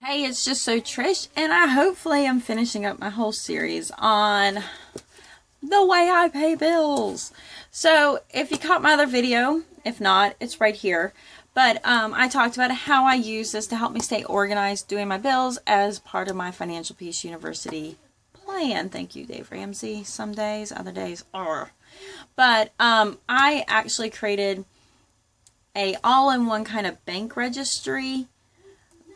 Hey, it's just so Trish, and I hopefully am finishing up my whole series on the way I pay bills. So if you caught my other video, if not, it's right here. But I talked about how I use this to help me stay organized doing my bills as part of my Financial Peace University plan. Thank you, Dave Ramsey. Some days, other days, But I actually created a all-in-one kind of bank registry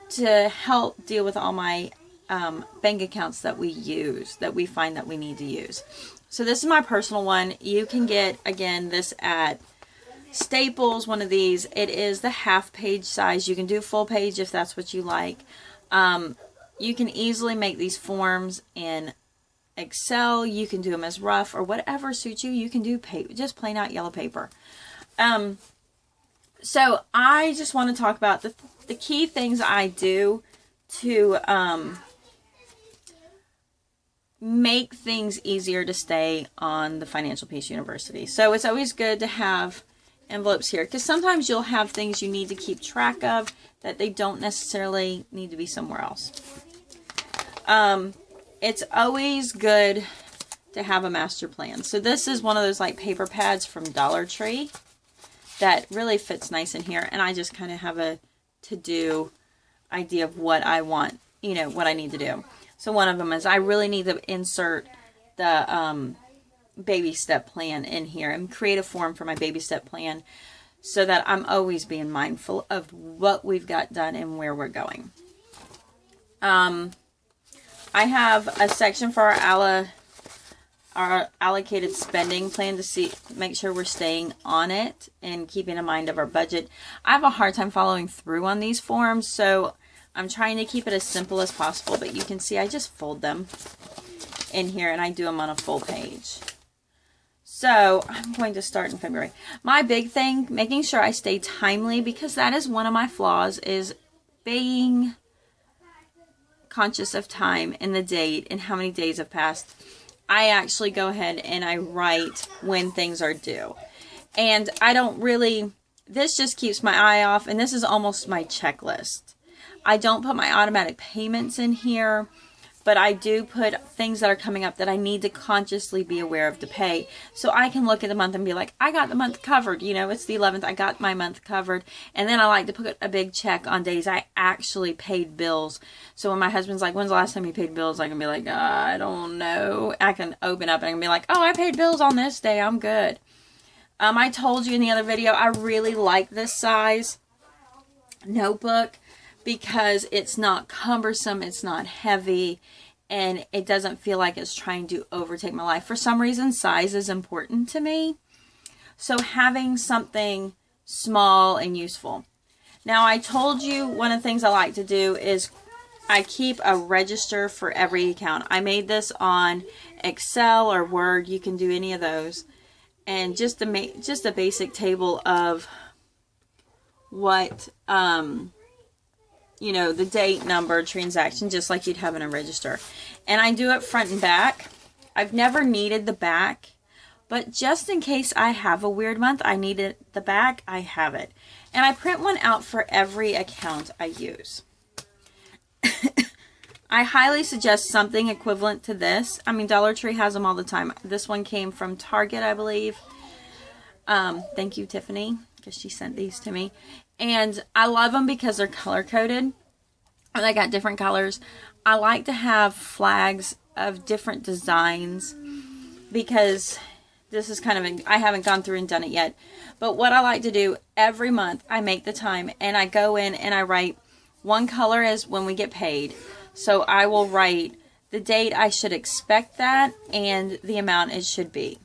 to help deal with all my bank accounts that we use, that we find that we need to use. So this is my personal one. You can get, again, this at Staples, one of these. It is the half page size. You can do full page if that's what you like. You can easily make these forms in Excel. You can do them as rough or whatever suits you. You can do just plain out yellow paper. So I just want to talk about the key things I do to make things easier to stay on the Financial Peace University. So it's always good to have envelopes here, because sometimes you'll have things you need to keep track of that they don't necessarily need to be somewhere else. It's always good to have a master plan. So this is one of those like paper pads from Dollar Tree that really fits nice in here, and I just kind of have a to-do idea of what I want, what I need to do. So one of them is I really need to insert the baby step plan in here and create a form for my baby step plan so that I'm always being mindful of what we've got done and where we're going. I have a section for our allocated spending plan to make sure we're staying on it and keeping in mind of our budget. I have a hard time following through on these forms, so I'm trying to keep it as simple as possible, but you can see I just fold them in here and I do them on a full page. So I'm going to start in February. My big thing, making sure I stay timely, because that is one of my flaws, is being conscious of time and the date and how many days have passed. I actually go ahead and I write when things are due. And I don't really, this just keeps my eye off, and this is almost my checklist. I don't put my automatic payments in here, but I do put things that are coming up that I need to consciously be aware of to pay. So I can look at the month and be like, I got the month covered. It's the 11th, I got my month covered. And then I like to put a big check on days I actually paid bills. So when my husband's like, when's the last time you paid bills? I can be like, I don't know. I can open up and I can be like, oh, I paid bills on this day, I'm good. I told you in the other video, I really like this size notebook because it's not cumbersome, it's not heavy, and it doesn't feel like it's trying to overtake my life. For some reason, size is important to me. So having something small and useful. Now, I told you one of the things I like to do is I keep a register for every account. I made this on Excel or Word. You can do any of those. And just a basic table of what, the date, number, transaction, just like you'd have in a register. And I do it front and back. I've never needed the back, but just in case I have a weird month, I needed the back, I have it. And I print one out for every account I use. I highly suggest something equivalent to this. I mean, Dollar Tree has them all the time. This one came from Target, I believe. Thank you, Tiffany, because she sent these to me. And I love them because they're color-coded. They got different colors. I like to have flags of different designs because this is kind of, I haven't gone through and done it yet. But what I like to do every month, I make the time and I go in and I write one color is when we get paid. So I will write the date I should expect that and the amount it should be.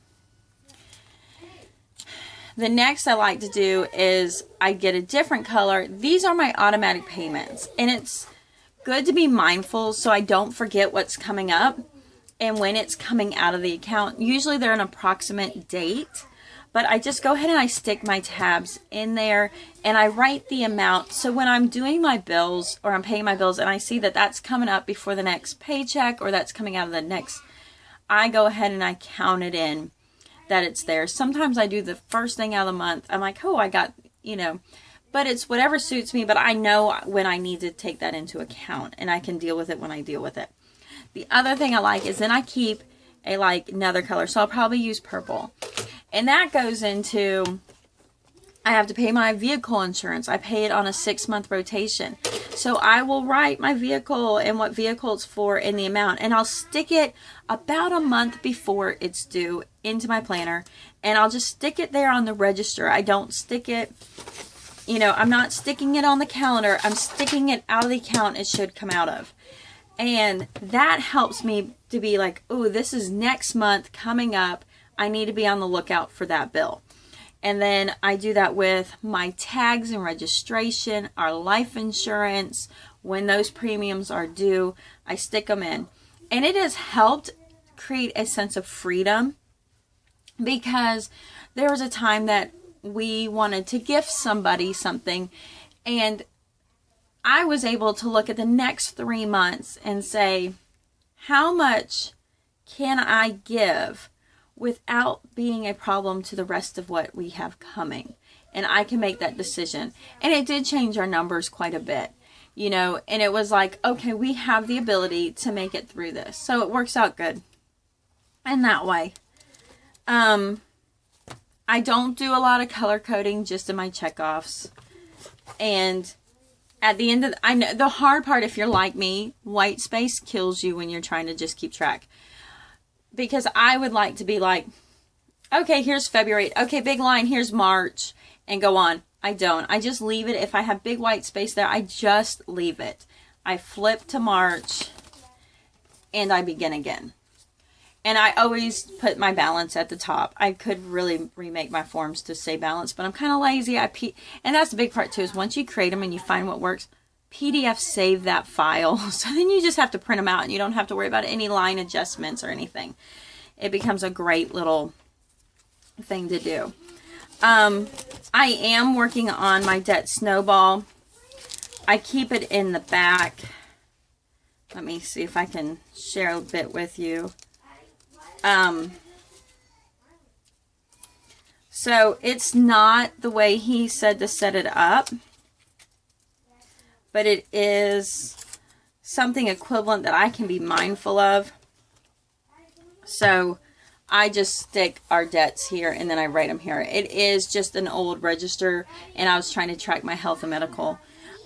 The next I like to do is I get a different color. These are my automatic payments, and it's good to be mindful so I don't forget what's coming up and when it's coming out of the account. Usually they're an approximate date, but I just go ahead and I stick my tabs in there and I write the amount. So when I'm doing my bills or I'm paying my bills and I see that that's coming up before the next paycheck or that's coming out of the next, I go ahead and I count it in that it's there. Sometimes I do the first thing out of the month. I'm like, oh, I got, but it's whatever suits me, but I know when I need to take that into account, and I can deal with it when I deal with it. The other thing I like is then I keep another color, so I'll probably use purple. And that goes into, I have to pay my vehicle insurance. I pay it on a 6-month rotation. So I will write my vehicle and what vehicle it's for and the amount. And I'll stick it about a month before it's due into my planner. And I'll just stick it there on the register. I don't stick it, I'm not sticking it on the calendar. I'm sticking it out of the account it should come out of. And that helps me to be like, oh, this is next month coming up. I need to be on the lookout for that bill. And then I do that with my tags and registration, our life insurance. When those premiums are due, I stick them in. And it has helped create a sense of freedom, because there was a time that we wanted to gift somebody something, and I was able to look at the next 3 months and say, how much can I give without being a problem to the rest of what we have coming? And I can make that decision. And it did change our numbers quite a bit, and it was like, okay, we have the ability to make it through this. So it works out good in that way. I don't do a lot of color coding, just in my checkoffs. And at the end of, I know the hard part, if you're like me, white space kills you when you're trying to just keep track. Because I would like to be like, okay, here's February. Okay, big line, here's March, and go on. I don't. I just leave it. If I have big white space there, I just leave it. I flip to March, and I begin again. And I always put my balance at the top. I could really remake my forms to say balance, but I'm kind of lazy. And that's the big part too, is once you create them and you find what works, PDF save that file. So then you just have to print them out and you don't have to worry about any line adjustments or anything. It becomes a great little thing to do. I am working on my debt snowball. I keep it in the back. Let me see if I can share a bit with you. So it's not the way he said to set it up, but it is something equivalent that I can be mindful of. So I just stick our debts here and then I write them here. It is just an old register, and I was trying to track my health and medical.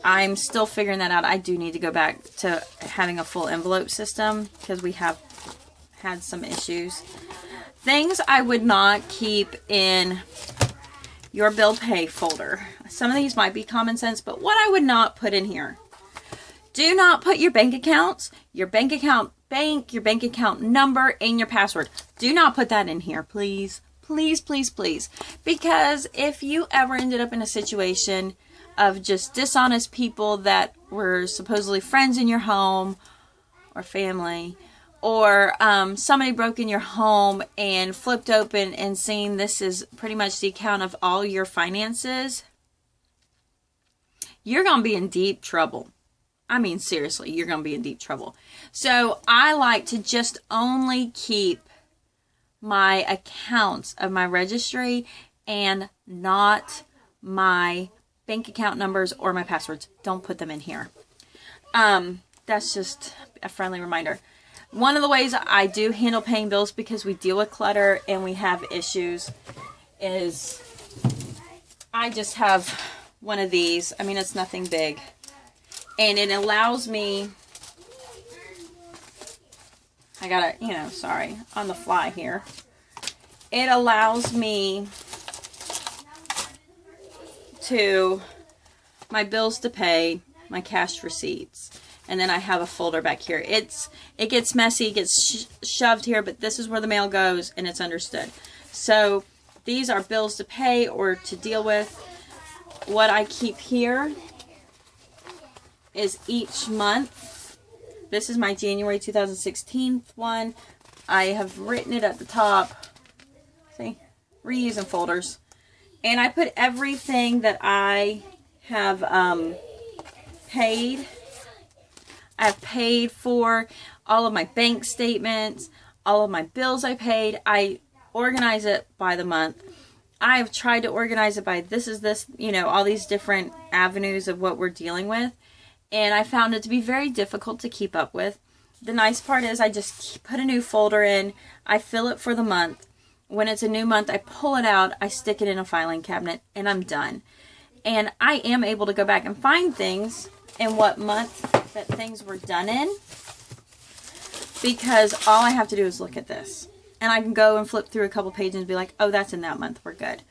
I'm still figuring that out. I do need to go back to having a full envelope system because we have had some issues. Things I would not keep in your bill pay folder. Some of these might be common sense, but what I would not put in here. Do not put your bank accounts, your bank account number, and your password. Do not put that in here, please. Please, please, please. Because if you ever ended up in a situation of just dishonest people that were supposedly friends in your home or family, or somebody broke in your home and flipped open and seen this is pretty much the account of all your finances, you're going to be in deep trouble. I mean, seriously, you're going to be in deep trouble. So I like to just only keep my accounts of my registry and not my bank account numbers or my passwords. Don't put them in here. That's just a friendly reminder. One of the ways I do handle paying bills, because we deal with clutter and we have issues, is I just have one of these. I mean, it's nothing big. And it allows me, I gotta, sorry, on the fly here. It allows me to, my bills to pay, my cash receipts. And then I have a folder back here. It gets messy, it gets shoved here, but this is where the mail goes, and it's understood. So these are bills to pay or to deal with. What I keep here is each month. This is my January 2016 one. I have written it at the top. See? Reusing folders. And I put everything that I have paid. I've paid for, all of my bank statements, all of my bills I paid. I organize it by the month. I've tried to organize it by this is this, you know, all these different avenues of what we're dealing with. And I found it to be very difficult to keep up with. The nice part is I just put a new folder in. I fill it for the month. When it's a new month, I pull it out. I stick it in a filing cabinet and I'm done. And I am able to go back and find things in what month that things were done in. Because all I have to do is look at this. And I can go and flip through a couple pages and be like, oh, that's in that month. We're good.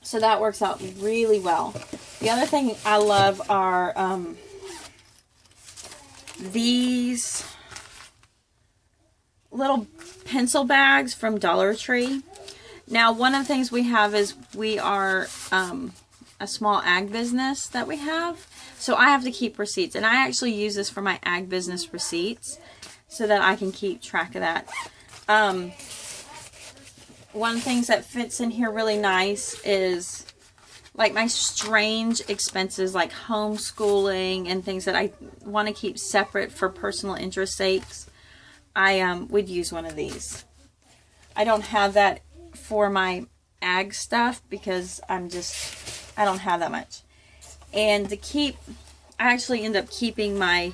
So that works out really well. The other thing I love are these little pencil bags from Dollar Tree. Now, one of the things we have is we are a small ag business that we have. So I have to keep receipts. And I actually use this for my ag business receipts so that I can keep track of that. One of the things that fits in here really nice is like my strange expenses like homeschooling and things that I want to keep separate for personal interest sakes. I would use one of these. I don't have that for my ag stuff because I don't have that much. And to keep, I actually end up keeping my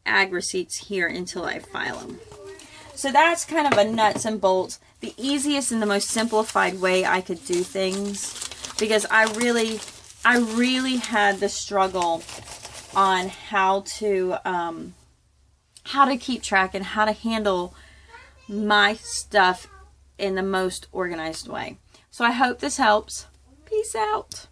ag receipts here until I file them. So that's kind of a nuts and bolts, the easiest and the most simplified way I could do things, because I really had the struggle on how to keep track and how to handle my stuff in the most organized way. So I hope this helps. Peace out.